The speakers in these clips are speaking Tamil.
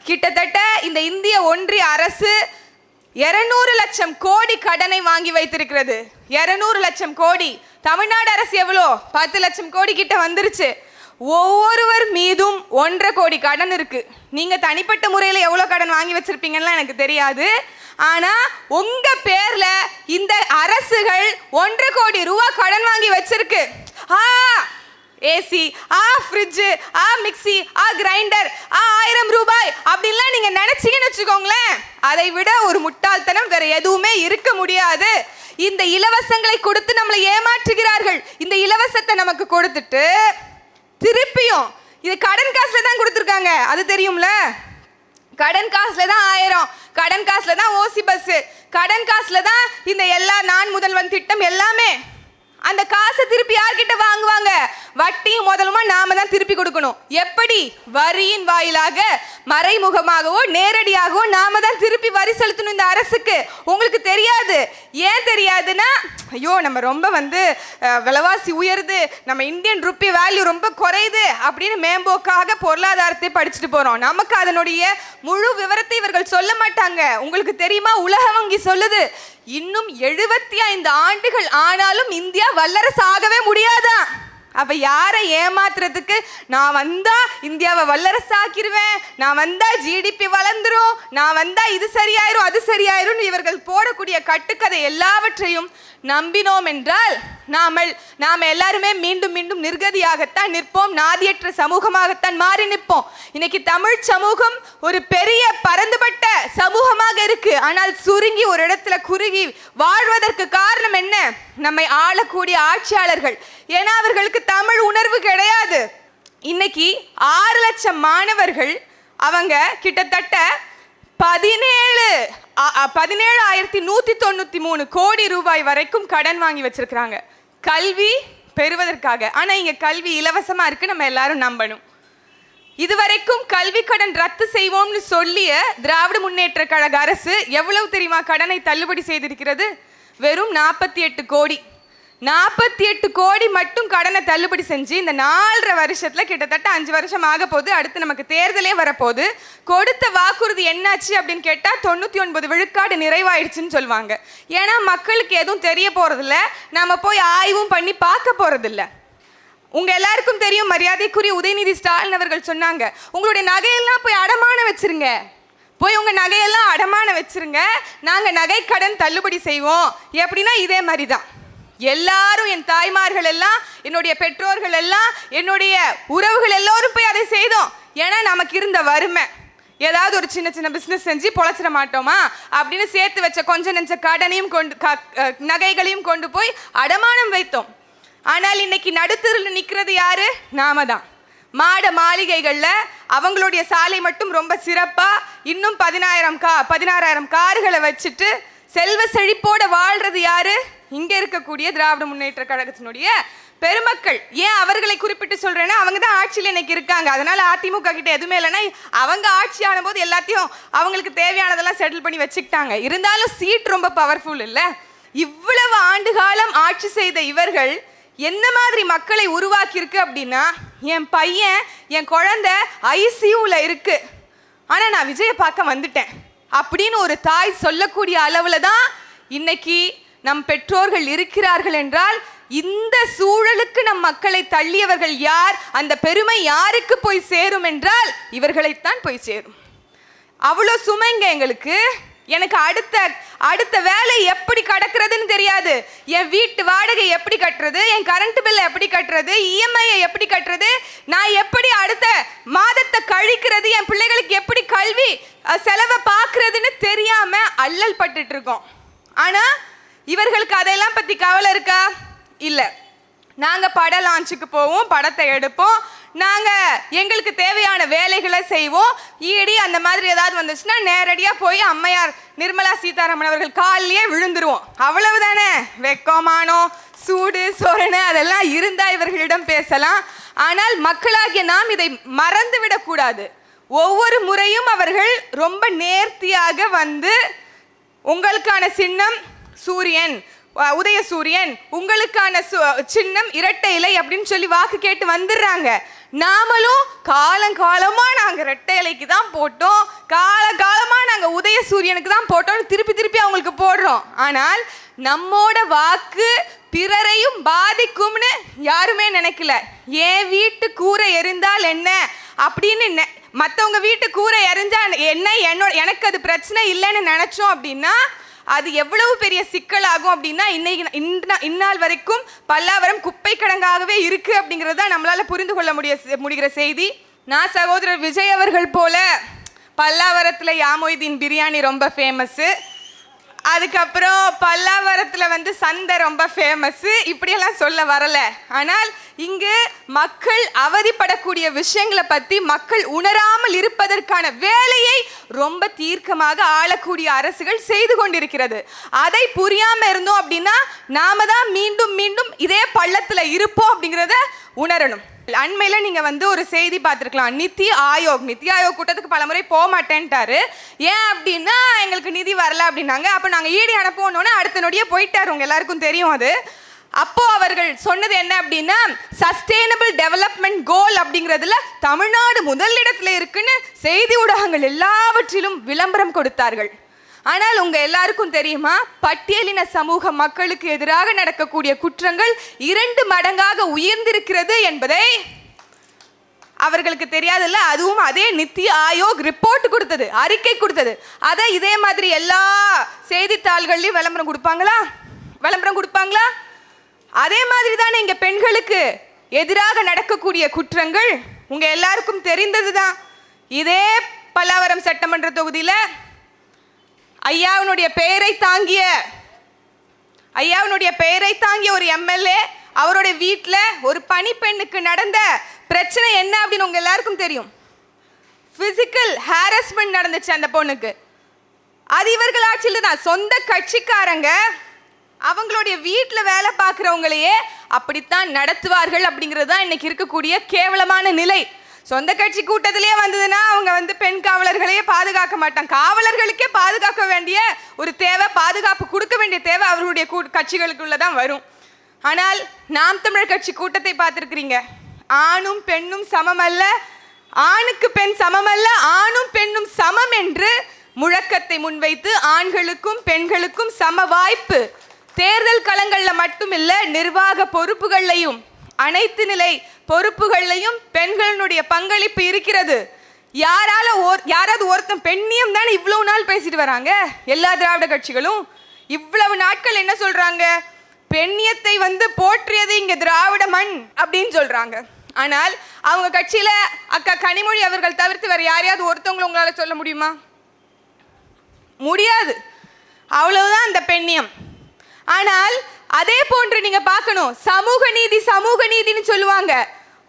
கிட்டத்தட்ட இந்த இந்திய ஒன்றிய அரசு 200 லட்சம் கோடி கடனை வாங்கி வைத்திருக்கிறது. 200 லட்சம் கோடி. தமிழ்நாடு அரசு எவ்வளோ? 10 லட்சம் கோடி கிட்ட வந்துருச்சு. ஒவ்வொருவர் மீதும் 1.5 கோடி கடன் இருக்கு. நீங்க தனிப்பட்ட முறையில் எவ்வளோ கடன் வாங்கி வச்சிருப்பீங்கன்னு எனக்கு தெரியாது. ஆனா உங்க பேர்ல இந்த அரசுகள் 1.5 கோடி ரூபா கடன் வாங்கி வச்சிருக்கு. ஏசி, ஃப்ரிட்ஜ், மிக்சி, கிரைண்டர், 1000 ரூபாய் அப்படின்லாம் நீங்க நினைச்சீங்கன்னு வச்சுக்கோங்களேன், அதை விட ஒரு முட்டாள்தனம் வேற எதுவுமே இருக்க முடியாது. இந்த இலவசங்களை கொடுத்து நம்மளை ஏமாற்றுகிறார்கள். இந்த இலவசத்தை நமக்கு கொடுத்துட்டு திருப்பியும் இது கடன் காசுல தான் கொடுத்துருக்காங்க, அது தெரியும்ல. கடன் காசுல தான் 1000, கடன் காசுல தான் ஓசி பஸ், கடன் காசுல தான் இந்த எல்லா நான் முதல்வன் திட்டம் எல்லாமே. அந்த காசை திருப்பி யார்கிட்ட வாங்குவாங்க? வட்டியும் முதலுமா நாம தான் திருப்பி கொடுக்கணும். எப்படி? வரியின் வாயிலாக, மறைமுகமாகவோ நேரடியாகவோ நாம தான் திருப்பி வரி செலுத்தணும் இந்த அரசுக்கு. உங்களுக்கு தெரியாது. ஏன் தெரியாதுன்னா, ஐயோ நம்ம ரொம்ப விலைவாசி உயருது, நம்ம இந்தியன் ருப்பி வேல்யூ ரொம்ப குறையுது அப்படின்னு மேம்போக்காக பொருளாதாரத்தை படிச்சுட்டு போறோம். நமக்கு அதனுடைய முழு விவரத்தை இவர்கள் சொல்ல மாட்டாங்க. உங்களுக்கு தெரியுமா, உலக வங்கி சொல்லுது இன்னும் 75 ஆண்டுகள் ஆனாலும் இந்தியா வல்லரசு ஆகவே முடியாதா. அப்ப யாரை ஏமாத்துறதுக்கு, நான் வந்தா இந்தியாவை வல்லரசு ஆக்கிடுவேன், நான் வந்தா ஜிடிபி வளர்ந்துரும், நான் வந்தா இது சரியாயிரும் அது சரியாயிரும் இவர்கள் போடக்கூடிய கட்டுக்கதை எல்லாவற்றையும் நம்பினோம் என்றால் நாம எல்லாருமே மீண்டும் மீண்டும் நிர்கதியாகத்தான் நிற்போம். நாதியற்ற சமூகமாகத்தான் மாறி நிற்போம். இன்னைக்கு தமிழ் சமூகம் ஒரு பெரிய பரந்துபட்ட சமூகமாக இருக்கு. ஆனால் சுருங்கி ஒரு இடத்துல குறுகி வாழ்வதற்கு காரணம் என்ன? நம்மை ஆளக்கூடிய ஆட்சியாளர்கள். ஏன்னா அவர்களுக்கு தமிழ் உணர்வு கிடையாது. இன்னைக்கு 6 லட்சம் மாணவர்கள் அவங்க கிட்டத்தட்ட 17,193 கோடி ரூபாய் வரைக்கும் கடன் வாங்கி வச்சிருக்கிறாங்க கல்வி பெறுவதற்காக. ஆனா இங்க கல்வி இலவசமா இருக்கு, நம்ம எல்லாரும் நம்பணும். இதுவரைக்கும் கல்வி கடன் ரத்து செய்வோம்னு சொல்லிய திராவிட முன்னேற்ற கழக அரசு எவ்வளவு தெரியுமா கடனை தள்ளுபடி செய்திருக்கிறது? வெறும் 48 கோடி. 48 கோடி மட்டும் கடனை தள்ளுபடி செஞ்சு இந்த 4.5 வருஷத்துல கிட்டத்தட்ட 5 வருஷம் ஆக போகுது. அடுத்து நமக்கு தேர்தலே வரப்போகுது. கொடுத்த வாக்குறுதி என்னாச்சு அப்படின்னு கேட்டா 99 விழுக்காடு நிறைவாயிடுச்சுன்னு சொல்லுவாங்க. ஏன்னா மக்களுக்கு எதுவும் தெரிய போறதில்ல, நம்ம போய் ஆய்வும் பண்ணி பார்க்க போறதில்ல. உங்க எல்லாருக்கும் தெரியும், மரியாதைக்குரிய உதயநிதி ஸ்டாலின் அவர்கள் சொன்னாங்க, உங்களுடைய நகையெல்லாம் போய் அடமான வச்சிருங்க, போய் உங்க நகையெல்லாம் அடமான வச்சிருங்க, நாங்க நகை கடன் தள்ளுபடி செய்வோம். எப்படின்னா இதே மாதிரி தான் எல்லாரும், என் தாய்மார்கள் எல்லாம், என்னுடைய பெற்றோர்கள் எல்லாம், என்னுடைய உறவுகள் எல்லோரும் போய் அதை செய்தோம். ஏன்னா நமக்கு இருந்த வறுமை, ஏதாவது ஒரு சின்ன சின்ன பிஸ்னஸ் செஞ்சு பொழைச்சிட மாட்டோமா அப்படின்னு சேர்த்து வச்ச கொஞ்சம் நெஞ்ச கடனையும் நகைகளையும் கொண்டு போய் அடமானம் வைத்தோம். ஆனால் இன்னைக்கு நடுத்தருள் நிற்கிறது யாரு? நாம தான். மாட மாளிகைகள்ல அவங்களுடைய சாலை மட்டும் ரொம்ப சிறப்பா இன்னும் 16,000 கார்களை வச்சுட்டு செல்வ செழிப்போட வாழ்றது யாரு? இங்க இருக்கக்கூடிய திராவிட முன்னேற்ற கழகத்தினுடைய பெருமக்கள். ஏன் அவர்களை குறிப்பிட்டு சொல்றேன்னா, அவங்க தான் ஆட்சியில் இன்னைக்கு இருக்காங்க. அதனால அதிமுக கிட்ட எதுவுமே இல்லைன்னா அவங்க ஆட்சியான போது எல்லாத்தையும் அவங்களுக்கு தேவையானதெல்லாம் செட்டில் பண்ணி வச்சுக்கிட்டாங்க. இருந்தாலும் சீட் ரொம்ப பவர்ஃபுல் இல்லை. இவ்வளவு ஆண்டு காலம் ஆட்சி செய்த இவர்கள் என்ன மாதிரி மக்களை உருவாக்கி இருக்கு அப்படின்னா, என் பையன் என் குழந்தை ஐசியூல இருக்கு, ஆனா நான் விஜயை பார்க்க வந்துட்டேன் அப்படின்னு ஒரு தாய் சொல்லக்கூடிய அளவுல தான் இன்னைக்கு நம் பெற்றோர்கள் இருக்கிறார்கள். என்றால் இந்த சூழலுக்கு நம் மக்களை தள்ளியவர்கள் யார்? அந்த பெருமை யாருக்கு போய் சேரும் என்றால் இவர்களைத்தான் போய் சேரும். அவ்வளோ சுமைங்க எங்களுக்கு. எனக்கு அடுத்த வேலை எப்படி கடக்கிறதுன்னு தெரியாது. என் வீட்டு வாடகை எப்படி கட்டுறது, என் கரண்ட் பில்லை எப்படி கட்டுறது, இஎம்ஐயை எப்படி கட்டுறது, நான் எப்படி அடுத்த மாதத்தை கழிக்கிறது, என் பிள்ளைகளுக்கு எப்படி கல்வி செலவை பார்க்கறதுன்னு தெரியாம அல்லல் பட்டுட்டு இருக்கோம். ஆனா இவர்களுக்கு அதெல்லாம் பத்தி கவலை இருக்கா? இல்லை. நாங்க பட லான்ச்சுக்கு போவோம், படத்தை எடுப்போம், நாங்க எங்களுக்கு தேவையான வேலைகளை செய்வோம். ஈடி அந்த மாதிரி ஏதாவது வந்துச்சுன்னா நேரடியா போய் அம்மையார் நிர்மலா சீதாராமன் அவர்கள் காலிலேயே விழுந்துருவோம். அவ்வளவுதானே. வெக்கமானோ சூடு சொரணை அதெல்லாம் இருந்தா இவர்களிடம் பேசலாம். ஆனால் மக்களாகிய நாம் இதை மறந்து விடக்கூடாது. ஒவ்வொரு முறையும் அவர்கள் ரொம்ப நேர்த்தியாக வந்து உங்களுக்கான சின்னம் சூரியன், உதய சூரியன், உங்களுக்கான சின்னம் இரட்டை இலை அப்படின்னு சொல்லி வாக்கு கேட்டு வந்துடுறாங்க. நாமளும் காலங்காலமா நாங்க இரட்டை இலைக்கு தான் போட்டோம், காலகாலமா நாங்க உதய சூரியனுக்கு தான் போட்டோம்னு திருப்பி அவங்களுக்கு போடுறோம். ஆனால் நம்மோட வாக்கு பிறரையும் பாதிக்கும்னு யாருமே நினைக்கல. என் வீட்டு கூரை எரிந்தால் என்ன அப்படின்னு மற்றவங்க வீட்டு கூரை எரிஞ்சா என்ன, எனக்கு அது பிரச்சனை இல்லைன்னு நினைச்சோம் அப்படின்னா அது எவ்வளவு பெரிய சிக்கலாகும் அப்படின்னா இந்நாள் வரைக்கும் பல்லாவரம் குப்பை கிடங்காகவே இருக்கு அப்படிங்கிறது தான் நம்மளால புரிந்து கொள்ள முடிகிற செய்தி. நான் சகோதரர் விஜய் அவர்கள் போல பல்லாவரத்தில் யாமொய்தீன் பிரியாணி ரொம்ப ஃபேமஸ்ஸு, அதுக்கப்புறம் பல்லாவரத்தில் சந்தை ரொம்ப ஃபேமஸ்ஸு, இப்படியெல்லாம் சொல்ல வரல. ஆனால் இங்கு மக்கள் அவதிப்படக்கூடிய விஷயங்களை பற்றி மக்கள் உணராமல் இருப்பதற்கான வேலையை ரொம்ப தீர்க்கமாக ஆளக்கூடிய அரசுகள் செய்து கொண்டிருக்கிறது. அதை புரியாமல் இருந்தோம் அப்படின்னா நாம தான் மீண்டும் மீண்டும் இதே பள்ளத்தில் இருப்போம் அப்படிங்கிறத உணரணும். அண்மையில் நீங்கள் ஒரு செய்தி பார்த்துருக்கலாம். நித்தி ஆயோக் கூட்டத்துக்கு பல முறை போக மாட்டேன்ட்டாரு. ஏன் அப்படின்னா எங்களுக்கு நிதி வரல அப்படின்னாங்க. அப்போ நாங்கள் ஈடு அனுப்போனோன்னே அடுத்த நொடியே போயிட்டார். உங்க எல்லாருக்கும் தெரியும் அது. அப்போ அவர்கள் சொன்னது என்ன அப்படின்னா சஸ்டைனபிள் டெவலப்மெண்ட் கோல் அப்படிங்கிறதுல தமிழ்நாடு முதலிடத்தில் இருக்குன்னு செய்தி ஊடகங்கள் எல்லாவற்றிலும் விளம்பரம் கொடுத்தார்கள். ஆனால் உங்க எல்லாருக்கும் தெரியுமா, பட்டியலின சமூக மக்களுக்கு எதிராக நடக்கக்கூடிய குற்றங்கள் 2 மடங்காக உயர்ந்திருக்கிறது என்பதை அவர்களுக்கு தெரியாதுல்ல. அதுவும் அதே நித்தி ஆயோக் ரிப்போர்ட் கொடுத்தது, அறிக்கை கொடுத்தது. அதை இதே மாதிரி எல்லா செய்தித்தாள்கள்லையும் விளம்பரம் கொடுப்பாங்களா? அதே மாதிரி தானே இங்க பெண்களுக்கு எதிராக நடக்கக்கூடிய குற்றங்கள் உங்க எல்லாருக்கும் தெரிந்தது தான். இதே பல்லாவரம் சட்டமன்ற தொகுதியில் ஐயாவினுடைய பெயரை தாங்கிய ஒரு எம்எல்ஏ அவருடைய வீட்டில் ஒரு பணிப்பெண்ணுக்கு நடந்த பிரச்சனை என்ன அப்படின்னு உங்க எல்லாருக்கும் தெரியும். பிசிக்கல் ஹாரஸ்மெண்ட் நடந்துச்சு அந்த பொண்ணுக்கு. அது இவர்கள் ஆட்சியில் தான். சொந்த கட்சிக்காரங்க அவங்களுடைய வீட்டில் வேலை பார்க்குறவங்களையே அப்படித்தான் நடத்துவார்கள் அப்படிங்கிறது தான் இன்னைக்கு இருக்கக்கூடிய கேவலமான நிலை. சொந்த கட்சி கூட்டத்திலேயே வந்ததுன்னா அவங்க பெண் காவலர்களையே பாதுகாக்க மாட்டாங்க. காவலர்களுக்கே பாதுகாக்க வேண்டிய ஒரு தேவை, பாதுகாப்பு கொடுக்க வேண்டிய தேவை அவர்களுடைய கட்சிகளுக்குள்ள தான் வரும். ஆனால் நாம் தமிழர் கட்சி கூட்டத்தை பார்த்துருக்கிறீங்க. ஆணும் பெண்ணும் சமமல்ல, ஆணுக்கு பெண் சமமல்ல, ஆணும் பெண்ணும் சமம் என்று முழக்கத்தை முன்வைத்து ஆண்களுக்கும் பெண்களுக்கும் சம வாய்ப்பு தேர்தல் களங்களில் மட்டுமில்ல நிர்வாக பொறுப்புகளையும் அனைத்து நிலை பொறுப்புகளையும் பெண்களுடைய பங்களிப்பு இருக்கிறது. யாராவது ஒருத்தன் பெண்ணியம் தானே இவ்வளவு நாள் பேசிட்டு வராங்க எல்லா திராவிட கட்சிகளும். இவ்வளவு நாட்கள் என்ன சொல்றாங்க, பெண்ணியத்தை போற்றியது இங்க திராவிட மண் அப்படின்னு சொல்றாங்க. ஆனால் அவங்க கட்சியில அக்கா கனிமொழி அவர்கள் தவிர்த்து வேற யாரையாவது ஒருத்தவங்களை உங்களால சொல்ல முடியுமா? முடியாது. அவ்வளவுதான் அந்த பெண்ணியம். ஆனால் அதே போன்று நீங்க பார்க்கணும், சமூக நீதின்னு சொல்லுவாங்க.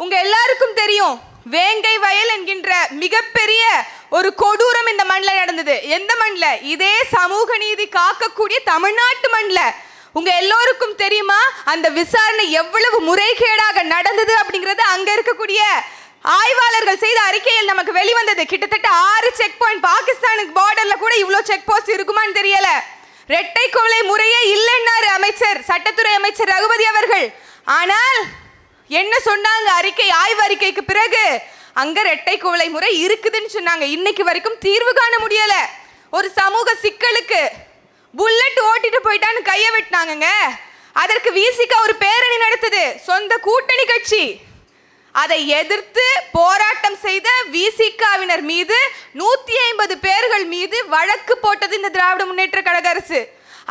உங்க எல்லாருக்கும் தெரியும், வேங்கை வயல் என்கின்ற மிகப்பெரிய ஒரு கொடூரம் இந்த மண்ணில் நடந்தது. எந்த மண்ணில்? இதே சமூக நீதி காக்கக்கூடிய தமிழ்நாட்டு மண்ணில். உங்க எல்லோருக்கும் தெரியுமா அந்த விசாரணை எவ்வளவு முறைகேடாக நடந்தது அப்படிங்கிறது அங்க இருக்கக்கூடிய ஆய்வாளர்கள் செய்த அறிக்கையில் நமக்கு வெளிவந்தது. கிட்டத்தட்ட 6 செக் பாயிண்ட். பாகிஸ்தானுக்கு பார்டர்ல கூட இவ்வளவு செக் போஸ்ட் இருக்குமான்னு தெரியல. இரட்டை கொலை முறையே இல்லைன்னாரு அமைச்சர், சட்டத்துறை அமைச்சர் ரகுபதி அவர்கள். ஆனால் என்ன சொன்னாங்க? ஆய்வு அறிக்கைக்கு பிறகு அங்க இரட்டை கொலை முறை இருக்குதுன்னு சொன்னாங்க. இன்னைக்கு வரைக்கும் தீர்வு காண முடியல. ஒரு சமூக சிக்கலுக்கு புல்லட் ஓட்டிட்டு போயிட்டான்னு கையை வெட்டினாங்க. அதற்கு விசிகா ஒரு பேரணி நடத்துது, சொந்த கூட்டணி கட்சி. அதை எதிர்த்து போராட்டம் செய்த விசிகாவினர் மீது 150 பேர்கள் மீது வழக்கு போட்டது இந்த திராவிட முன்னேற்ற கழக அரசு.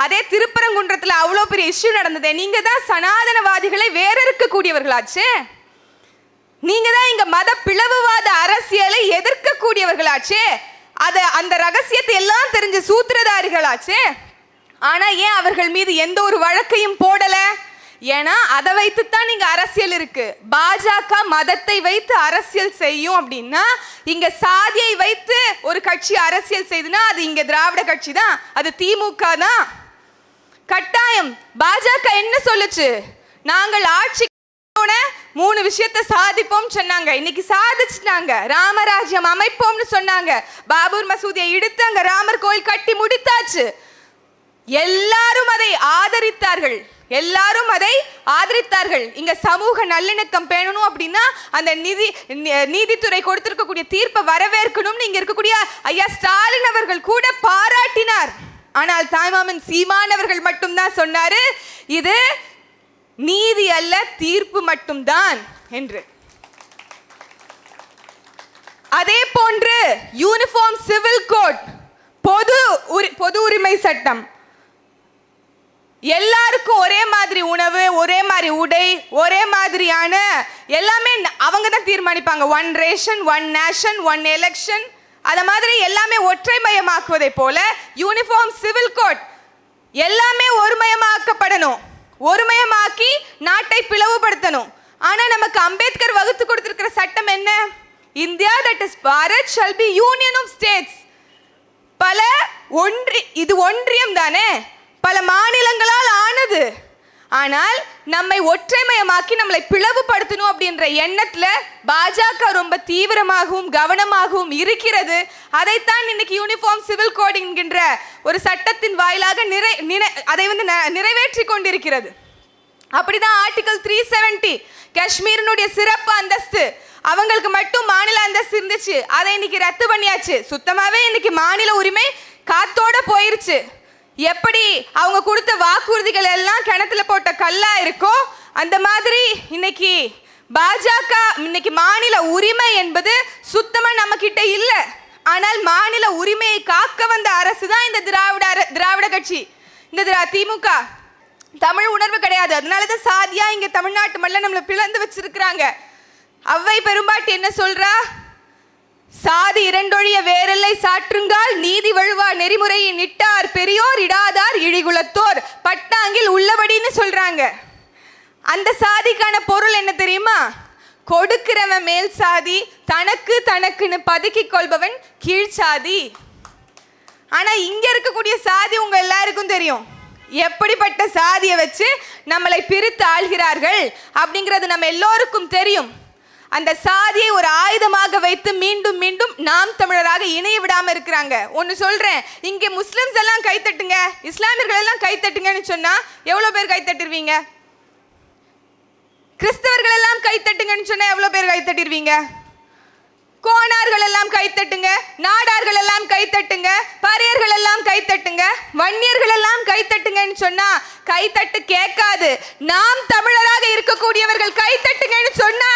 அதே திருப்பரங்குன்றத்தில் அவ்வளோ பெரிய இஷ்யூ நடந்தது. நீங்க தான் சனாதனவாதிகளை வேற இருக்கக்கூடியவர்களாச்சு. நீங்க தான் இங்க மத பிளவுவாத அரசியலை எதிர்க்கக்கூடியவர்களாச்சு. அந்த ரகசியத்தை எல்லாம் தெரிஞ்ச சூத்திரதாரிகளாச்சு. ஆனா ஏன் அவர்கள் மீது எந்த ஒரு வழக்கையும் போடல? ஏன்னா அதை வைத்துத்தான் இங்க அரசியல் இருக்கு. பாஜக மதத்தை வைத்து அரசியல் செய்யும் அப்படின்னா, இங்க சாதியை வைத்து ஒரு கட்சி அரசியல் செய்துனா அது இங்க திராவிட கட்சி தான், அது திமுக தான். கட்டாயம் பாஜக என்ன சொல்லுச்சு? நாங்கள் ஆட்சி 3 விஷயத்தை சாதிப்போம் சொன்னாங்க. இன்னைக்கு சாதிச்சுட்டாங்க. ராமராஜ்யம் அமைப்போம்னு சொன்னாங்க. பாபூர் மசூதியை இடித்து அங்க ராமர் கோயில் கட்டி முடித்தாச்சு. எல்லாரும் அதை ஆதரித்தார்கள். எல்லாரும் அதை ஆதரித்தார்கள். இங்க சமூக நல்லிணக்கம் பேணணும் அப்படின்னா அந்த நீதித்துறை கொடுத்திருக்கக்கூடிய தீர்ப்பை வரவேற்கணும்னு இங்க இருக்கக்கூடிய ஐயா ஸ்டாலின் அவர்கள் கூட பாராட்டினார். ஆனால் தாய்மாமன் சீமான் அவர்கள் மட்டும்தான் சொன்னாரு, இது நீதி அல்ல, தீர்ப்பு மட்டும்தான் என்று. அதே போன்று யூனிஃபார்ம் சிவில் கோட், பொது உரிமை சட்டம், எல்லாருக்கும் ஒரே மாதிரி உணவு, ஒரே மாதிரி உடை, ஒரே மாதிரியான எல்லாமே அவங்க தான் தீர்மானிப்பாங்க. 1 ரேஷன் 1 நேஷன் 1 எலெக்ஷன், அத மாதிரி எல்லாமே ஒற்றைமயமாக்குவதை போல யூனிஃபார்ம் சிவில் கோட் எல்லாமே ஒருமயமாக்கப்படணும். ஒருமயமாக்கி நாட்டை பிளவுபடுத்தணும். ஆனா நமக்கு அம்பேத்கர் வகுத்து கொடுத்திருக்கிற சட்டம் என்ன? India, that is Bharat, shall be union of states. இது ஒன்றியம் தானே, பல மாநிலங்களால் ஆனது. ஆனால் நம்மை ஒற்றைமயமாக்கி நம்மளை பிளவுபடுத்தணும் அப்படின்ற எண்ணத்துல பாஜக ரொம்ப தீவிரமாகவும் கவனமாகவும் இருக்கிறது. அதைத்தான் இன்னைக்கு யூனிஃபார்ம் சிவில் கோட் என்கின்ற ஒரு சட்டத்தின் வாயிலாக அதை நிறைவேற்றி கொண்டிருக்கிறது. அப்படிதான் ஆர்டிகல் 370 காஷ்மீரினுடைய சிறப்பு அந்தஸ்து, அவங்களுக்கு மட்டும் மாநில அந்தஸ்து இருந்துச்சு, அதை இன்னைக்கு ரத்து பண்ணியாச்சு. சுத்தமாவே இன்னைக்கு மாநில உரிமை காத்தோட போயிருச்சு. எப்படி அவங்க கொடுத்த வாக்குறுதிகள் எல்லாம் கிணத்துல போட்ட கல்லா இருக்கோ அந்த மாதிரி இன்னைக்கு பாஜக இன்னைக்கு மாநில உரிமை என்பது சுத்தமா நம்ம கிட்ட இல்ல. ஆனால் மாநில உரிமையை காக்க வந்த அரசு தான் இந்த திராவிட கட்சி, இந்த திமுக. தமிழ் உணர்வு கிடையாது, அதனாலதான் சாதியா இங்க தமிழ்நாட்டு மல்ல நம்மளை பிளந்து வச்சிருக்கிறாங்க. அவ்வை பெரும்பாட்டு என்ன சொல்றா? சாதி இரண்டொழிய வேறெல்லை சாற்றுங்கால், நீதி வழுவா நெறிமுறையின் இட்டார் பெரியோர் இடாதார் இழிகுலத்தோர் பட்டாங்கில் உள்ளபடின்னு சொல்றாங்க. அந்த சாதிக்கான பொருள் என்ன தெரியுமா? கொடுக்கிறவன் மேல் சாதி, தனக்குன்னு பதுக்கிக் கொள்பவன் கீழ் சாதி. ஆனா இங்க இருக்கக்கூடிய சாதி உங்க எல்லாருக்கும் தெரியும், எப்படிப்பட்ட சாதியை வச்சு நம்மளை பிரித்து ஆள்கிறார்கள் அப்படிங்கிறது நம்ம எல்லோருக்கும் தெரியும். அந்த சாதியை ஒரு ஆயுதமாக வைத்து மீண்டும் மீண்டும் நாம் தமிழராக இணைய விடாம இருக்கிறாங்க. ஒன்னு சொல்றேன், இங்க முஸ்லிம்ஸ் எல்லாம் கைத்தட்டுங்க, இஸ்லாமியர்கள் எல்லாம் கைத்தட்டுங்கன்னு சொன்னா எவ்வளவு பேர் கைத்தட்டுருவீங்க? கிறிஸ்தவர்கள் எல்லாம் கைத்தட்டுங்கன்னு சொன்னா எவ்வளவு பேர் கைத்தட்டிருவீங்க? கோணார்கள் எல்லாம் கைத்தட்டுங்க, நாடார்கள் எல்லாம் கைத்தட்டுங்க, பறையர்கள் எல்லாம் கைத்தட்டுங்க, வன்னியர்கள் எல்லாம் கைத்தட்டுங்கன்னு சொன்னா கைத்தட்டு கேட்காது. நாம் தமிழராக இருக்கக்கூடியவர்கள் கைத்தட்டுங்கன்னு சொன்னா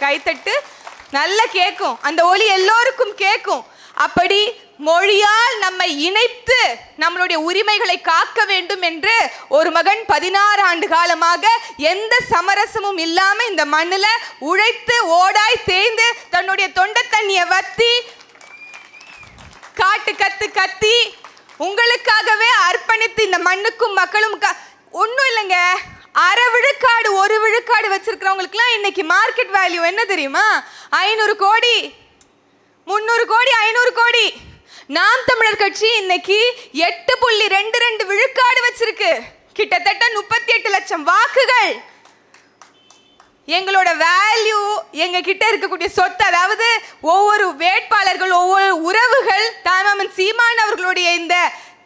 கைத்தட்டு நல்லா கேட்கும், அந்த ஒலி எல்லோருக்கும் கேட்கும். அப்படி மொழியால் நம்மை இணைத்து நம்மளுடைய உரிமைகளை காக்க வேண்டும் என்று ஒரு மகன் 16 ஆண்டு காலமாக எந்த சமரசமும் இல்லாம இந்த மண்ணில் உழைத்து ஓடாய் தேய்ந்து தன்னுடைய தொண்டை தண்ணியை வத்தி காட்டு கத்தி உங்களுக்காகவே அர்ப்பணித்து இந்த மண்ணுக்கும் மக்களும் ஒன்றும் இல்லைங்க. 1/2 விழுக்காடு 1 விழுக்காடு வச்சிருக்கிறவங்களுக்குலாம் இன்னைக்கு மார்க்கெட் வேல்யூ என்ன தெரியுமா? 500 கோடி 300 கோடி 500 கோடி. நாம் தமிழர் கட்சி இன்னைக்கு 8.22 விழுக்காடு வச்சிருக்கு, கிட்டத்தட்ட 38 லட்சம் வாக்குகள். எங்களோட வேல்யூ, எங்க கிட்ட இருக்கக்கூடிய சொத்து, அதாவது ஒவ்வொரு வேட்பாளர்கள், ஒவ்வொரு உறவுகள், தாய்மாமன் சீமான் அவர்களுடைய இந்த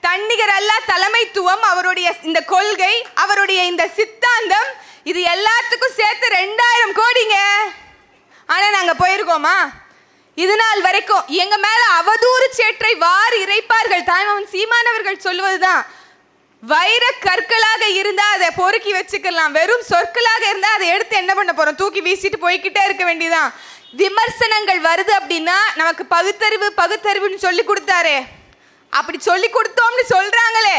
தன்னிகர் அல்ல தலைமைத்துவம், அவருடைய இந்த கொள்கை, அவருடைய இந்த சித்தாந்தம், இது எல்லாத்துக்கும் சேர்த்து 2000 கோடிங்க. ஆனா நாங்க போயிருக்கோமா? இது நாள் வரைக்கும் எங்க மேல அவதூறு சேற்றை வாரி இறைப்பார்கள். தாய்மாமன் சீமான் அவர்கள் சொல்லுவதுதான், வைர கற்களாக இருந்தா அதை பொறுக்கி வச்சுக்கலாம், வெறும் சொற்களாக இருந்தா அதை எடுத்து என்ன பண்ண போறோம்? தூக்கி வீசிட்டு போய்கிட்டே இருக்க வேண்டியதான். விமர்சனங்கள் வருது அப்படின்னா நமக்கு பகுத்தறிவுன்னு சொல்லி கொடுத்தாரே, அப்படி சொல்லி கொடுத்தோம்னு சொல்றாங்களே.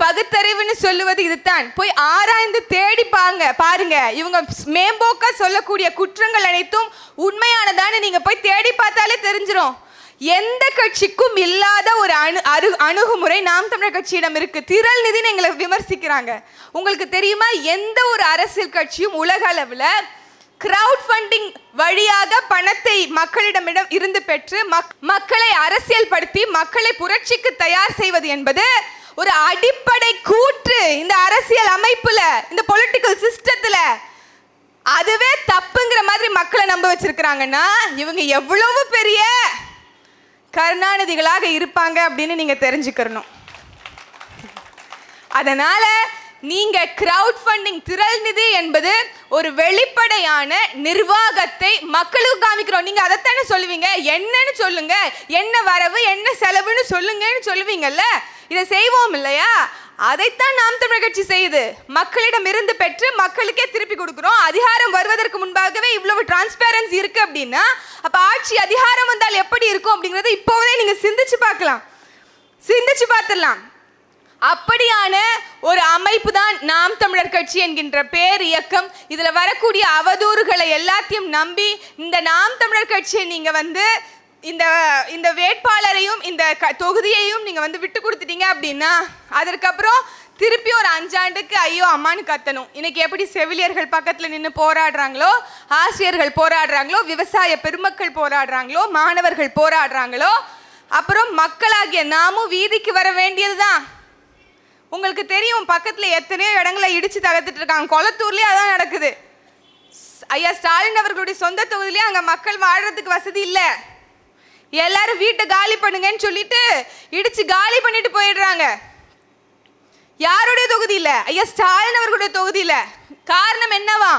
பகுத்தறிவுன்னு சொல்லுவது இதுதான். போய் ஆராய்ந்து தேடி பாருங்க. இவங்க மேம்போக்கா சொல்லக்கூடிய குற்றங்கள் அனைத்தும் உண்மையானதான்னு நீங்க போய் தேடி பார்த்தாலே தெரிஞ்சிடும். எந்த கட்சிக்கும் இல்லாத ஒரு அணுகுமுறை நாம் தமிழர் கட்சியிடம் இருக்கு. திரள் நிதின்னு எங்களை விமர்சிக்கிறாங்க. உங்களுக்கு தெரியுமா, எந்த ஒரு அரசியல் கட்சியும் உலக அளவில் கிரவுட் ஃபண்டிங் வழியாக பணத்தை மக்களிடம் இருந்து பெற்று மக்களை அரசியல் படுத்தி மக்களை புரட்சிக்கு தயார் செய்வது என்பது ஒரு அடிப்படை கூற்று இந்த அரசியல் அமைப்புல, இந்த பொலிட்டிக்கல் சிஸ்டத்துல. அதுவே தப்புங்கிற மாதிரி மக்களை நம்ப வச்சிருக்கிறாங்கன்னா இவங்க எவ்வளவு பெரிய கருணாநிதிகளாக இருப்பாங்க அப்படின்னு நீங்க தெரிஞ்சுக்கணும். அதனால நீங்க கிரவுட் ஃபண்டிங் திரள் நிதி என்பது ஒரு வெளிப்படையான நிர்வாகத்தை மக்களுக்கு காமிக்கிறோம். நீங்க அதைத்தானே சொல்லுவீங்க, என்னன்னு சொல்லுங்க, என்ன வரவு என்ன செலவுன்னு சொல்லுங்கன்னு சொல்லுவீங்கல்ல. இதை செய்வோம் இல்லையா? அதைத்தான் நாம் தமிழர் கட்சி செய்யுது. மக்களிடம் இருந்து பெற்று மக்களுக்கே திருப்பி கொடுக்கிறோம். அதிகாரம் வருவதற்கு முன்பாகவே இவ்வளவு டிரான்ஸ்பேரன்சி இருக்கு அப்படின்னா அப்ப ஆட்சி அதிகாரம் வந்தால் எப்படி இருக்கும் அப்படிங்கறத இப்போவே நீங்க சிந்திச்சு பார்த்துடலாம். அப்படியான ஒரு அமைப்பு தான் நாம் தமிழர் கட்சி என்கின்ற பேர் இயக்கம். இதுல வரக்கூடிய அவதூறுகளை எல்லாத்தையும் நம்பி இந்த நாம் தமிழர் கட்சியை நீங்க இந்த வேட்பாளரையும் இந்த தொகுதியையும் நீங்க விட்டு கொடுத்துட்டீங்க அப்படின்னா அதற்கப்புறம் திருப்பி ஒரு 5 ஆண்டுக்கு ஐயோ அம்மானு கத்தணும். இன்னைக்கு எப்படி செவிலியர்கள் பக்கத்துல நின்று போராடுறாங்களோ, ஆசிரியர்கள் போராடுறாங்களோ, விவசாய பெருமக்கள் போராடுறாங்களோ, மாணவர்கள் போராடுறாங்களோ, அப்புறம் மக்களாகிய நாமும் வீதிக்கு வர வேண்டியதுதான். உங்களுக்கு தெரியும், பக்கத்துல எத்தனையோ இடங்களை இடிச்சு தகர்த்துட்டு இருக்காங்க. கொளத்தூர்லயே அதான் நடக்குது. ஐயா ஸ்டாலின் அவர்களுடைய சொந்த தொகுதியிலே அங்க மக்கள் வாழ்றதுக்கு வசதி இல்லை. எல்லாரும் வீட்டை காலி பண்ணுங்கன்னு சொல்லிட்டு இடிச்சு காலி பண்ணிட்டு போயிடுறாங்க. யாருடைய தொகுதியில? ஐயா ஸ்டாலின் அவர்களுடைய தொகுதியில. காரணம் என்னவா?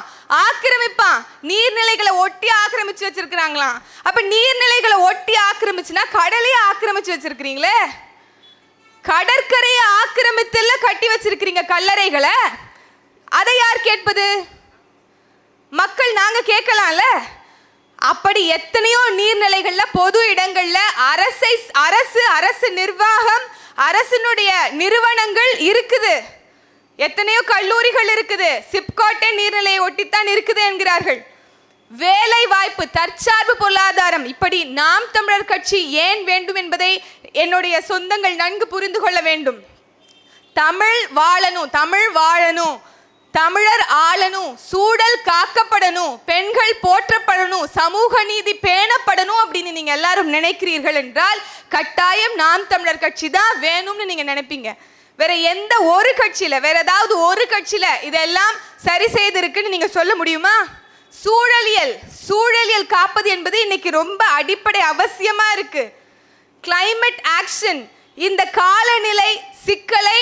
ஆக்கிரமிப்பான். நீர்நிலைகளை ஒட்டி ஆக்கிரமிச்சு வச்சிருக்கிறாங்களாம். அப்ப நீர்நிலைகளை ஒட்டி ஆக்கிரமிச்சுன்னா கடலையே ஆக்கிரமிச்சு வச்சிருக்கிறீங்களே. கடற்கரையை ஆக்கிரமித்துல கட்டி வச்சிருக்கிறீங்க கல்லறைகளை. அதை யார் கேட்பது? மக்கள் நாங்க கேட்கலாம்ல. அப்படி எத்தனையோ நீர்நிலைகள்ல, பொது இடங்கள்ல அரசு நிர்வாகம், அரசினுடைய நிறுவனங்கள் இருக்குது. எத்தனையோ கல்லூரிகள் இருக்குது. சிப்காட்டே நீர்நிலையை ஒட்டித்தான் இருக்குது என்கிறார்கள். வேலை வாய்ப்பு, தற்சார்பு பொருளாதாரம், இப்படி நாம் தமிழர் கட்சி ஏன் வேண்டும் என்பதை என்னுடைய சொந்தங்கள் நன்கு புரிந்து கொள்ள வேண்டும். தமிழ் வாழணும், தமிழர் ஆளணும், சூழல் காக்கப்படணும், பெண்கள் போற்றப்படணும், சமூக நீதி பேணப்படணும் அப்படின்னு நீங்க எல்லாரும் நினைக்கிறீர்கள் என்றால் கட்டாயம் நாம் தமிழர் கட்சி தான் வேணும்னு நீங்க நினைப்பீங்க. வேற எந்த ஒரு கட்சியில, வேற ஏதாவது ஒரு கட்சியில இதெல்லாம் சரி செய்திருக்குன்னு நீங்க சொல்ல முடியுமா? சூழலியல் காப்பது என்பது இன்னைக்கு ரொம்ப அடிப்படை அவசியமா இருக்கு. கிளைமேட் ஆக்ஷன், இந்த காலநிலை சிக்கலை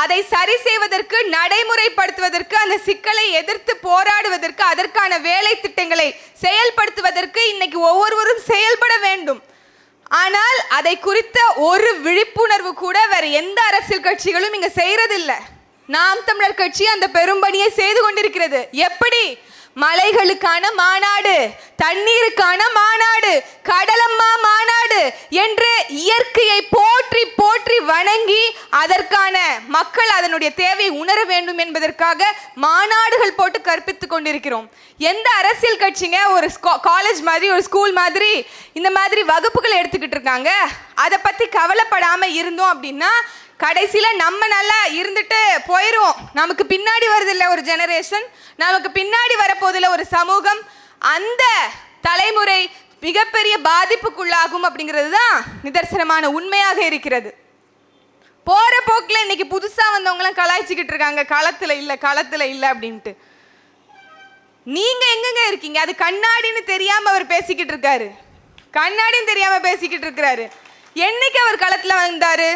அதை சரி செய்வதற்கு, நடைமுறைப்படுத்துவதற்கு, அந்த சிக்கலை எதிர்த்து போராடுவதற்கு, அதற்கான வேலை திட்டங்களை செயல்படுத்துவதற்கு இன்னைக்கு ஒவ்வொருவரும் செயல்பட வேண்டும். ஆனால் அதை குறித்த ஒரு விழிப்புணர்வு கூட வேற எந்த அரசியல் கட்சிகளும் இங்க செய்யறதில்லை. நாம் தமிழர் கட்சி அந்த பெரும்பணியை செய்து கொண்டிருக்கிறது. எப்படி? மலைகளுக்கான மாநாடு, தண்ணீருக்கான மாநாடு, கடலம்மா மாநாடு என்று இயற்கையை போற்றி போற்றி வணங்கி அதற்கான மக்கள் அதனுடைய தேவை உணர வேண்டும் என்பதற்காக மாநாடுகள் போட்டு கற்பித்துக் கொண்டிருக்கிறோம். எந்த அரசியல் கட்சிங்க ஒரு காலேஜ் மாதிரி, ஒரு ஸ்கூல் மாதிரி இந்த மாதிரி வகுப்புகள் எடுத்துக்கிட்டு இருக்காங்க? அதை பத்தி கவலைப்படாம இருந்தோம் அப்படின்னா கடைசியில நம்ம நல்லா இருந்துட்டு போயிடுவோம். நமக்கு பின்னாடி வருதில்ல ஒரு ஜெனரேஷன், நமக்கு பின்னாடி வரப்போதில்ல ஒரு சமூகம், அந்த தலைமுறை மிகப்பெரிய பாதிப்புக்குள்ளாகும் அப்படிங்கிறது தான் நிதர்சனமான உண்மையாக இருக்கிறது. போற போக்கில் இன்னைக்கு புதுசா வந்தவங்களாம் கலாய்ச்சிக்கிட்டு இருக்காங்க, களத்துல இல்லை அப்படின்ட்டு. நீங்க எங்கெங்க இருக்கீங்க? அது கண்ணாடின்னு தெரியாம அவர் பேசிக்கிட்டு இருக்காரு. என்னைக்கு அவர் களத்துல வந்தாரு?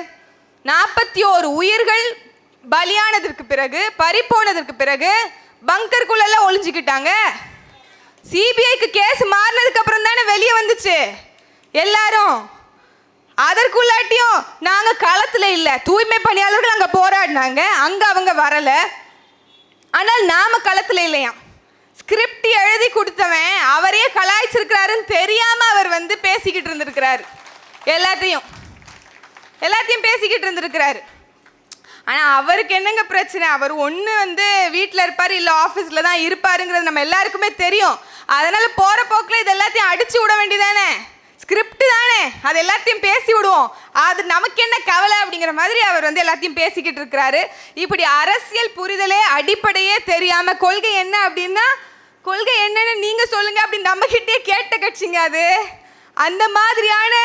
41 உயிர்கள் பலியானதற்கு பிறகு, பறிப்போனதற்கு பிறகு பங்கருக்குள்ள ஒளிஞ்சுக்கிட்டாங்க. சிபிஐக்கு கேஸ் மாறினதுக்கு அப்புறம் தானே வெளியே வந்துச்சு எல்லாரும். அதற்குள்ளாட்டியும் நாங்க களத்துல இல்ல, தூய்மை பணியாளர்கள் அங்க போராடினாங்க, அங்க அவங்க வரல. ஆனால் நாம களத்துல இல்லையா? ஸ்கிரிப்ட் எழுதி கொடுத்தவன் அவரே கலாய்ச்சிருக்கிறாருன்னு தெரியாம அவர் பேசிக்கிட்டு இருந்திருக்கிறாரு. எல்லாத்தையும் பேசிக்கிட்டு இருந்திருக்கிறாரு. ஆனால் அவருக்கு என்னங்க பிரச்சனை? அவர் ஒன்று வீட்டில் இருப்பார், இல்லை ஆஃபீஸில் தான் இருப்பாருங்கிறது நம்ம எல்லாருக்குமே தெரியும். அதனால் போகிற போக்கில் இது எல்லாத்தையும் அடிச்சு விட வேண்டியதானே? ஸ்கிரிப்ட் தானே, அது எல்லாத்தையும் பேசி விடுவோம், அது நமக்கு என்ன கவலை அப்படிங்கிற மாதிரி அவர் எல்லாத்தையும் பேசிக்கிட்டு இருக்கிறாரு. இப்படி அரசியல் புரிதலே அடிப்படையே தெரியாமல் கொள்கை என்ன அப்படின்னா, கொள்கை என்னன்னு நீங்கள் சொல்லுங்கள் அப்படின்னு நம்மகிட்டே கேட்ட கட்சிங்க அது. அந்த மாதிரியான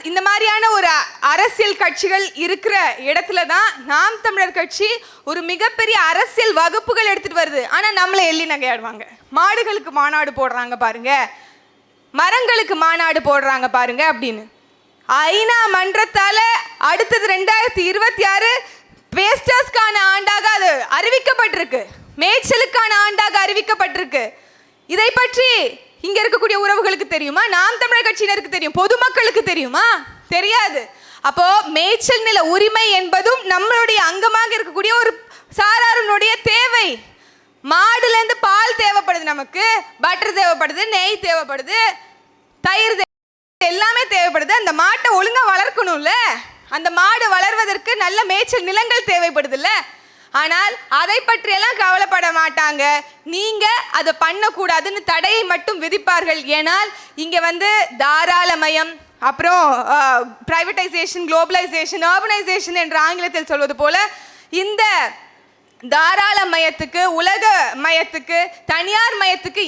இந்த மாதிரியான ஒரு அரசியல் கட்சிகள் இருக்கிற இடத்துல தான் நாம் தமிழர் கட்சி ஒரு மிகப்பெரிய அரசியல் வகுப்புகள் எடுத்துட்டு வருது. ஆனா நம்மளை எள்ளி நகையாடுவாங்க. மாடுகளுக்கு மாநாடு போடுறாங்க பாருங்க, மரங்களுக்கு மாநாடு போடுறாங்க பாருங்க அப்படின்னு. ஐநா மன்றத்தால அடுத்தது 2026 பேஸ்டர்ஸ்க்கான ஆண்டாக அது அறிவிக்கப்பட்டிருக்கு, மேய்ச்சலுக்கான ஆண்டாக அறிவிக்கப்பட்டிருக்கு. இதை பற்றி இங்க இருக்கக்கூடிய உறவுகளுக்கு தெரியுமா? நாம் தமிழர் கட்சியினருக்கு தெரியும், பொதுமக்களுக்கு தெரியுமா? தெரியாது. அப்போ மேய்ச்சல் நில உரிமை என்பதும் நம்மளுடைய அங்கமாக இருக்கக்கூடிய ஒரு சாராருடைய தேவை. மாடுல இருந்து பால் தேவைப்படுது, நமக்கு பட்டர் தேவைப்படுது, நெய் தேவைப்படுது, தயிர் எல்லாமே தேவைப்படுது. அந்த மாட்டை ஒழுங்கா வளர்க்கணும்ல, அந்த மாடு வளர்வதற்கு நல்ல மேய்ச்சல் நிலங்கள் தேவைப்படுதுல்ல. ஆனால் அதை பற்றியெல்லாம் கவலைப்பட மாட்டாங்க. நீங்க அதை பண்ணக்கூடாதுன்னு தடையை மட்டும் விதிப்பார்கள். ஏனால் இங்க தாராளமயம், அப்புறம் பிரைவேட்டைசேஷன், குளோபலைசேஷன், ஆர்கனைசேஷன் என்ற ஆங்கிலத்தில் சொல்வது போல இந்த தாராள மயத்துக்கு, உலக மயத்துக்கு, தனியார் மயத்துக்கு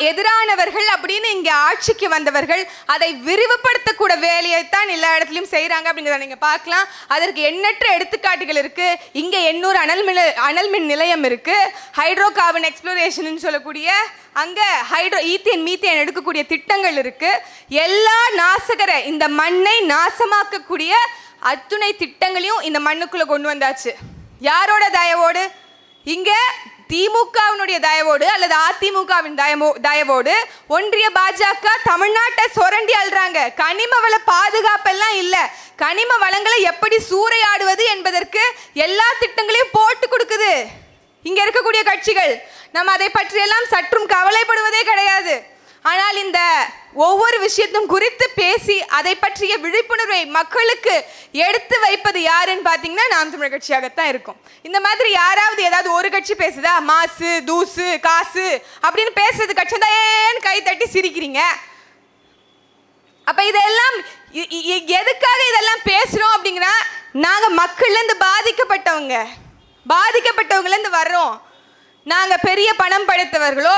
எதிரானவர்கள் அப்படின்னு இங்கே ஆட்சிக்கு வந்தவர்கள் அதை விரிவுபடுத்தக்கூட வேலையைத்தான் எல்லா இடத்துலையும் செய்கிறாங்க அப்படிங்கிறத நீங்கள் பார்க்கலாம். அதற்கு எண்ணற்ற எடுத்துக்காட்டுகள் இருக்குது. இங்கே 800 அனல் மின் நிலையம் இருக்குது. ஹைட்ரோ கார்பன் எக்ஸ்ப்ளோரேஷன் சொல்லக்கூடிய அங்கே ஈத்தேன் மீத்தேன் எடுக்கக்கூடிய திட்டங்கள் இருக்குது. எல்லா நாசகரை, இந்த மண்ணை நாசமாக்கக்கூடிய அத்துணை திட்டங்களையும் இந்த மண்ணுக்குள்ளே கொண்டு வந்தாச்சு. யாரோட தயவோடு? இங்க திமுகவினுடைய தயவோடு அல்லது அதிமுகவின் தயவோடு ஒன்றிய பாஜக தமிழ்நாட்டை சுரண்டி அல்றாங்க. கனிம வள பாதுகாப்பெல்லாம் இல்லை, கனிம வளங்களை எப்படி சூறையாடுவது என்பதற்கு எல்லா திட்டங்களையும் போட்டு கொடுக்குது இங்க இருக்கக்கூடிய கட்சிகள். நம்ம அதை பற்றியெல்லாம் சற்றும் கவலைப்படுவதே கிடையாது. ஆனால் இந்த ஒவ்வொரு விஷயத்தும் குறித்து பேசி அதை பற்றிய விழிப்புணர்வை மக்களுக்கு எடுத்து வைப்பது யாருன்னு பார்த்தீங்கன்னா நாம் தமிழர் கட்சியாகத்தான் இருக்கும். இந்த மாதிரி யாராவது ஏதாவது ஒரு கட்சி பேசுதா, மாசு தூசு காசு அப்படின்னு பேசுறது கட்சி தான் ஏன்னு கை தட்டி சிரிக்கிறீங்க. அப்ப இதெல்லாம் எதுக்காக இதெல்லாம் பேசுறோம் அப்படிங்கிற, நாங்க மக்கள்லேருந்து பாதிக்கப்பட்டவங்கலேருந்து வர்றோம். நாங்கள் பெரிய பணம் படைத்தவர்களோ,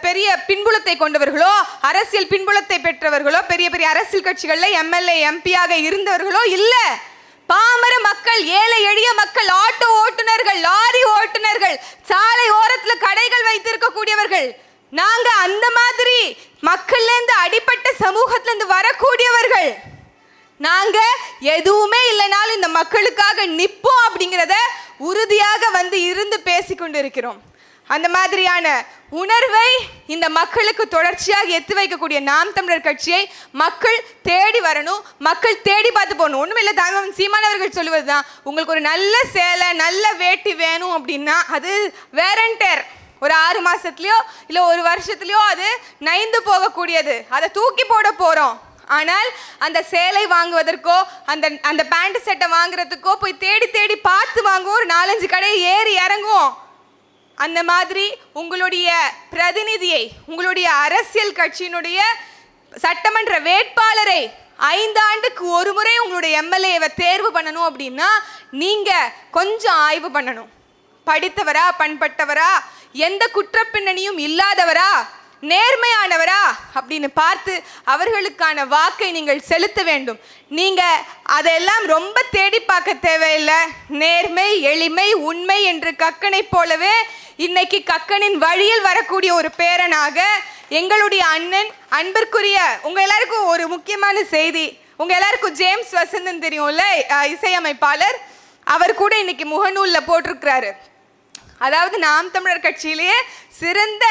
பெரிய பின்புலத்தை கொண்டவர்களோ, அரசியல் பின்புலத்தை பெற்றவர்களோ, பெரிய பெரிய அரசியல் கட்சிகளில் எம்எல்ஏ எம்பியாக இருந்தவர்களோ இல்லை. பாமர மக்கள், ஏழை எளிய மக்கள், ஆட்டோ ஓட்டுநர்கள், லாரி ஓட்டுநர்கள், சாலை ஓரத்தில் கடைகள் வைத்திருக்கக்கூடியவர்கள். நாங்க அந்த மாதிரி மக்கள்லேருந்து, அடிப்பட்ட சமூகத்திலேருந்து வரக்கூடியவர்கள். நாங்க எதுவுமே இல்லைனாலும் இந்த மக்களுக்காக நிற்போம் அப்படிங்கிறத உறுதியாக இருந்து பேசிக்கொண்டு இருக்கிறோம். அந்த மாதிரியான உணர்வை இந்த மக்களுக்கு தொடர்ச்சியாக எத்து வைக்கக்கூடிய நாம் தமிழர் கட்சியை மக்கள் தேடி வரணும், மக்கள் தேடி பார்த்து போகணும். ஒன்றும் இல்லை, தமிழ் சீமானவர்கள் சொல்லுவது தான், உங்களுக்கு ஒரு நல்ல சேலை, நல்ல வேட்டி வேணும் அப்படின்னா அது வேரண்டர், ஒரு 6 மாதத்துலையோ இல்லை ஒரு வருஷத்துலையோ அது நைந்து போகக்கூடியது, அதை தூக்கி போட போகிறோம். ஆனால் அந்த சேலை வாங்குவதற்கோ அந்த பேண்ட் செட்டை வாங்குறதுக்கோ போய் தேடி தேடி பார்த்து வாங்குவோம், ஒரு 4-5 கடையை ஏறி இறங்குவோம். அந்த மாதிரி உங்களுடைய பிரதிநிதியை, உங்களுடைய அரசியல் கட்சியினுடைய சட்டமன்ற வேட்பாளரை 5 ஆண்டுக்கு ஒரு முறை உங்களுடைய எம்எல்ஏவை தேர்வு பண்ணணும் அப்படின்னா நீங்க கொஞ்சம் ஆய்வு பண்ணணும். படித்தவரா, பண்பட்டவரா, எந்த குற்றப்பின்னணியும் இல்லாதவரா, நேர்மையானவரா அப்படின்னு பார்த்து அவர்களுக்கான வாக்கை நீங்கள் செலுத்த வேண்டும். நீங்க அதெல்லாம் ரொம்ப தேடி பார்க்க தேவையில்லை. நேர்மை, எளிமை, உண்மை என்று கக்கனை போலவே இன்னைக்கு கக்கனின் வழியில் வரக்கூடிய ஒரு பேரனாக எங்களுடைய அண்ணன், அன்பிற்குரிய உங்க எல்லாருக்கும் ஒரு முக்கியமான செய்தி. உங்க எல்லாருக்கும் ஜேம்ஸ் வசந்தன் தெரியும்ல, இசையமைப்பாளர். அவர் கூட இன்னைக்கு முகநூலில் போட்டிருக்கிறாரு. அதாவது நாம் தமிழர் கட்சியிலேயே சிறந்த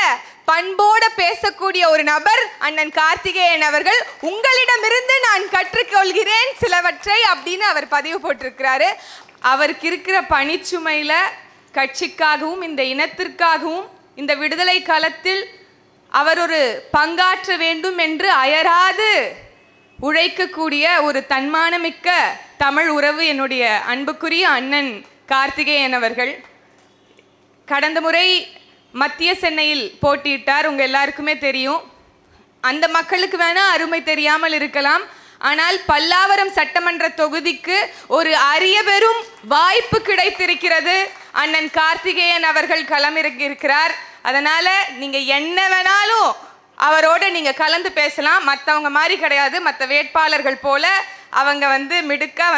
பண்போட பேசக்கூடிய ஒரு நபர் அண்ணன் கார்த்திகேயன் அவர்கள், உங்களிடமிருந்து நான் கற்றுக்கொள்கிறேன் சிலவற்றை அப்படின்னு அவர் பதிவு போட்டிருக்கிறாரு. அவருக்கு இருக்கிற பணிச்சுமையில் கட்சிக்காகவும் இந்த இனத்திற்காகவும் இந்த விடுதலை காலத்தில் அவர் ஒரு பங்காற்ற வேண்டும் என்று அயராது உழைக்கக்கூடிய ஒரு தன்மானமிக்க தமிழ் உறவு என்னுடைய அன்புக்குரிய அண்ணன் கார்த்திகேயன் அவர்கள். கடந்த முறை மத்திய சென்னையில் போட்டியிட்டார், உங்கள் எல்லாருக்குமே தெரியும். அந்த மக்களுக்கு வேணால் அருமை தெரியாமல் இருக்கலாம். ஆனால் பல்லாவரம் சட்டமன்ற தொகுதிக்கு ஒரு அரிய பெரும் வாய்ப்பு கிடைத்திருக்கிறது. அண்ணன் கார்த்திகேயன் அவர்கள் களமிறங்கியிருக்கிறார். அதனால் நீங்கள் என்ன வேணாலும் அவரோட நீங்கள் கலந்து பேசலாம். மற்றவங்க மாதிரி கிடையாது, மற்ற வேட்பாளர்கள் போல் அவங்க மிடுக்கா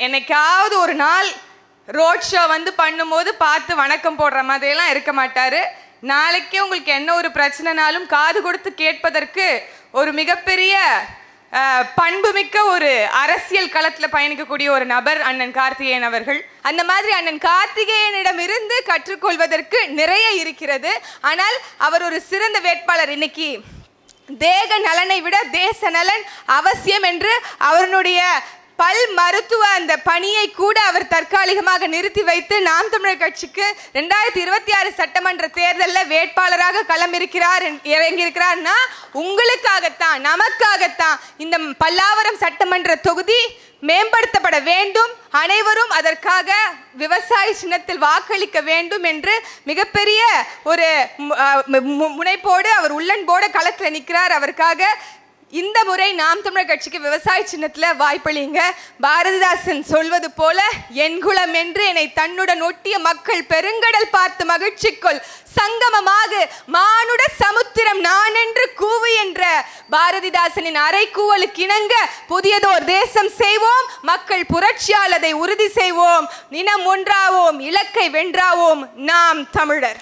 என்னைக்காவது ஒரு நாள் ரோட் ஷோ பண்ணும்போது பார்த்து வணக்கம் போடுற மாதிரியெல்லாம் இருக்க மாட்டார். நாளைக்கே உங்களுக்கு என்ன ஒரு பிரச்சனைனாலும் காது கொடுத்து கேட்பதற்கு ஒரு மிகப்பெரிய பண்புமிக்க ஒரு அரசியல் களத்தில் பயணிக்கக்கூடிய ஒரு நபர் அண்ணன் கார்த்திகேயன் அவர்கள். அந்த மாதிரி அண்ணன் கார்த்திகேயனிடமிருந்து கற்றுக்கொள்வதற்கு நிறைய இருக்கிறது. ஆனால் அவர் ஒரு சிறந்த வேட்பாளர். இன்னைக்கு தேக நலனை விட தேச நலன் அவசியம் என்று அவருடைய பல் மருத்துவ அந்த பணியை கூட அவர் தற்காலிகமாக நிறுத்தி வைத்து நாம் தமிழர் கட்சிக்கு 2026 சட்டமன்ற தேர்தலில் வேட்பாளராக இறங்கியிருக்கிறார்னா உங்களுக்காகத்தான், நமக்காகத்தான். இந்த பல்லாவரம் சட்டமன்ற தொகுதி மேம்படுத்தப்பட வேண்டும், அனைவரும் அதற்காக விவசாய சின்னத்தில் வாக்களிக்க வேண்டும் என்று மிகப்பெரிய ஒரு முனைப்போடு அவர் உள்ளன்போடு களத்தில் நிற்கிறார். அவருக்காக இந்த முறை நாம் தமிழர் கட்சிக்கு விவசாய சின்னத்தில் வாய்ப்பளிங்க. பாரதிதாசன் சொல்வது போல என் குலம் என்று என்னை தன்னுடன் ஒட்டிய மக்கள் பெருங்கடல் பார்த்து மகிழ்ச்சிக்குள் சங்கமமாக மானுட சமுத்திரம் நான் என்று கூவு என்ற பாரதிதாசனின் அறைகூவலுக்கு இணங்க புதியதோர் தேசம் செய்வோம், மக்கள் புரட்சியால் அதை உறுதி செய்வோம், இனம் ஒன்றாவோம், இலக்கை வென்றாவோம், நாம் தமிழர்.